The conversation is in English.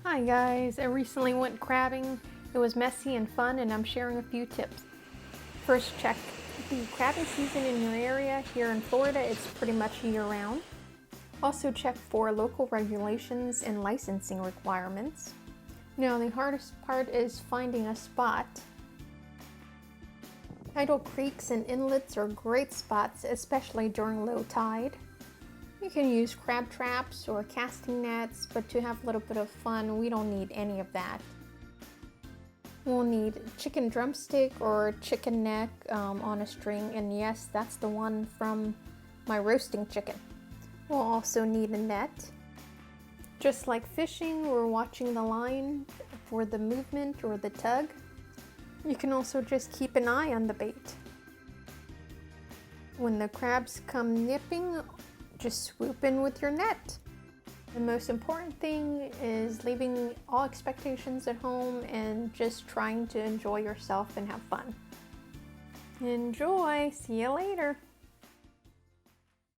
Hi guys, I recently went crabbing. It was messy and fun and I'm sharing a few tips. First, check the crabbing season in your area. Here in Florida, it's pretty much year round. Also check for local regulations and licensing requirements. Now the hardest part is finding a spot. Tidal creeks and inlets are great spots, especially during low tide. You can use crab traps or casting nets, but to have a little bit of fun, we don't need any of that. We'll need chicken drumstick or chicken neck on a string, and yes, that's the one from my roasting chicken. We'll also need a net. Just like fishing, we're watching the line for the movement or the tug. You can also just keep an eye on the bait. When the crabs come nipping, just swoop in with your net. The most important thing is leaving all expectations at home and just trying to enjoy yourself and have fun. Enjoy! See you later!